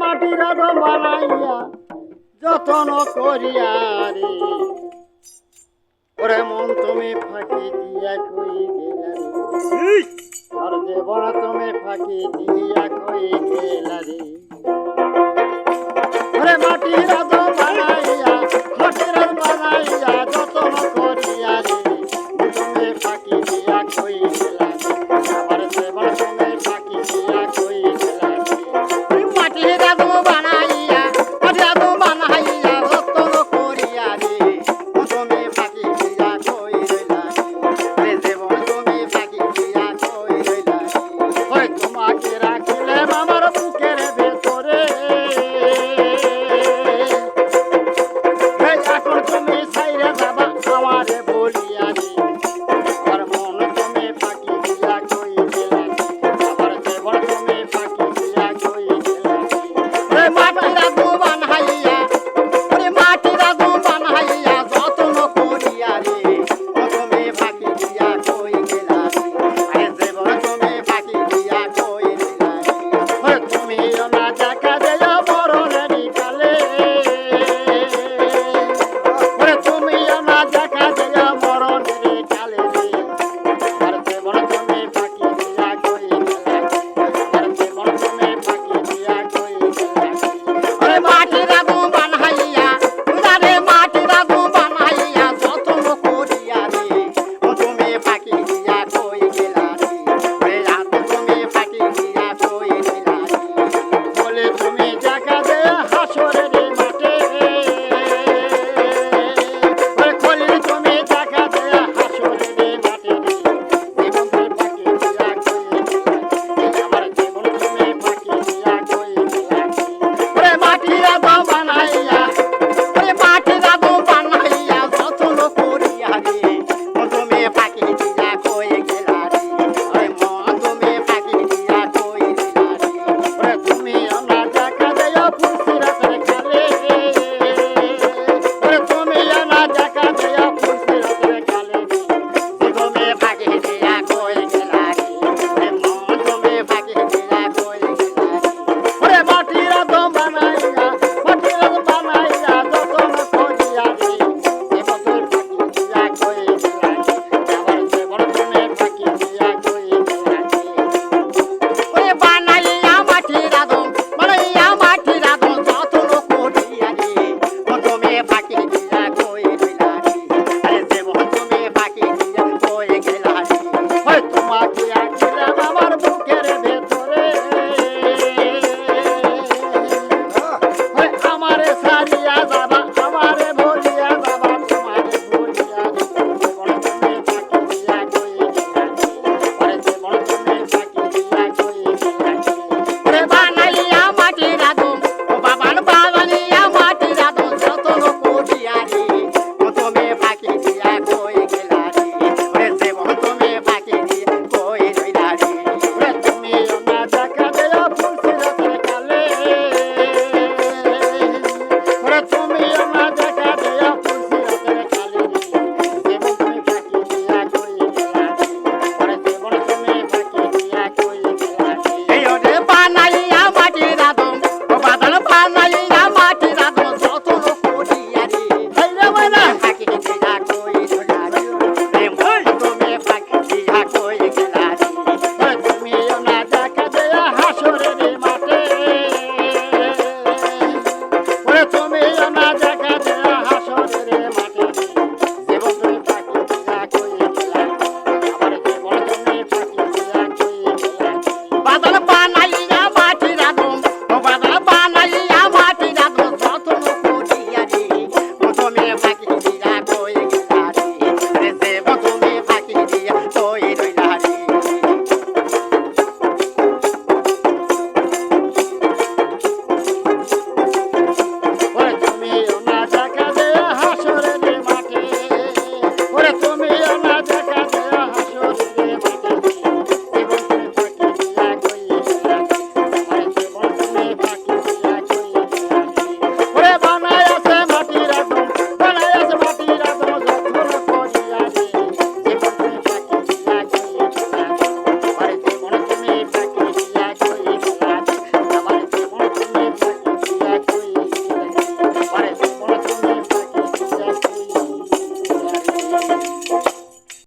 মাটির আদম বানাইয়া যতন করিয়া রে ওরে মন তুমি ফাঁকি দিয়া কই গেলা রে আর জীবন তুমি ফাঁকি দিয়া কই গেলা রে ওরে মাটির আদম বানাইয়া মাটির আদম বানাইয়া যতন করিয়া রে তুমি ফাঁকি দিয়া কই গেলা রে আমার জীবন তুমি ফাঁকি দিয়া কই গেলা রে মাটির আদম বানাইয়া মাটির আদম বানাইয়া যতন করিয়া রে তুমি ফাঁকি দিয়া কই গেলা রে জীবন তুমি ফাঁকি দিয়া কই গেলা ওই তোমাকে রাখিলে আমার বুকের ভেতরে এখন তুমি ছাইরে যাবা আমারে বলিয়া রে আমার মন তুমি ফাঁকি দিয়া কই গেলা আমার জীবন তুমি ফাঁকি দিয়া কই গেলা রে মাটির আদম বানাইয়া ওরে মাটির আদম বানাইয়া যতন করিয়া রে তুমি ফাঁকি দিয়া কই গেলা আরে জীবন তুমি ফাঁকি দিয়া কই গেলা ওরে তুমিও না দেখা দেয়া মরণের কালে ওরে তুমিও না দেখা দেয়া মরণের কালে রে আর জীবন তুমি ফাঁকি দিয়া কই গেলা আর জীবন তুমি ফাঁকি দিয়া কই গেলা ওরে মাটির আদম বানাইয়া ওরে মাটির আদম বানাইয়া যতন করিয়া রে তুমি ফাঁকি দিয়া কই গেলা রে ওরে আদম তুমি ফাঁকি দিয়া কই গেলা রে বলে তুমি দেখা দেয়া হাসরের মাঠে ওরে খলিল তুমি দেখা দেয়া হাসরের মাঠে রে জীবন তুমি ফাঁকি দিয়া কই গেলা আমার জীবন তুমি ফাঁকি দিয়া কই গেলা ওরে মাটির আদম বানাইয়া ওরে মাটির আদম বানাইয়া যতন করিয়া রে তুমি ফাঁকি দিয়া কই গেলা রে ওরে মন তুমি ফাঁকি দিয়া কই গেলা রে ওরে তুমি না দেখা দেয়া ফুলসিরাতের কালে ওরে তুমি না দেখা দেয়া ফুলসিরাতের কালে জীবনে ফাঁকি দিয়া কই গেলা রে ওরে মন তুমি ফাঁকি দিয়া কই গেলা রে ওরে মাটির আদম বানাইয়া যতন করিয়া রে জীবন তুমি ফাঁকি দিয়া কই গেলা রে আমার জীবন তুমি ফাঁকি দিয়া কই গেলা রে ওরে বানাইয়া মাটির আদম যতন করিয়া রে তুমি ফাঁকি দিয়া কই গেলা রে আরে জীবন তুমি ফাঁকি দিয়া কই গেলা রে ওই তোমাকে রাখিলাম আমার বুকের ভেতরে ওই আমারে ছাড়িয়া যাবা আমারে ভুলিয়া যাবা তোমারে ভুলিয়া রে জীবন তুমি ফাঁকি দিয়া কই গেলা রে ওরে জীবন তুমি ফাঁকি দিয়া কই গেলা রে ওরে বানাইয়া মাটির আদম ও বাবান বানাইয়া মাটির আদম যতন করিয়া রে তুমি ফাঁকি দিয়া কই গেলা রে ওরে জীবন তুমি ফাঁকি দিয়া কই গেলা রে ওরে তুমিও না দেখা দেয়া ফুলসিরাতের কালে ওরে তুমিও না দেখা দেয়া ফুলসিরাতের কালে রে জীবন তুমি ফাঁকি দিয়া কই গেলা রে ওরে জীবন তুমি ফাঁকি দিয়া কই গেলা রে এই ওরে বানাইয়া মাটির আদম ও বাদান বানাইয়া মাটির আদম যতন করিয়া রে এই রে বানা ফাঁকি দিয়া কই গেলা রে রে মন তুমি ফাঁকি দিয়া কই গেলা রে ওরে তুমিও না দেখা দেয়া হাসরের মাঠে ওরে তুমিও না দেখা দেয়া হাসরের মাঠে জীবন তুমি ফাঁকি দিয়া কই গেলা আমার জীবন তুমি ফাঁকি দিয়া কই গেলা বাদল বানা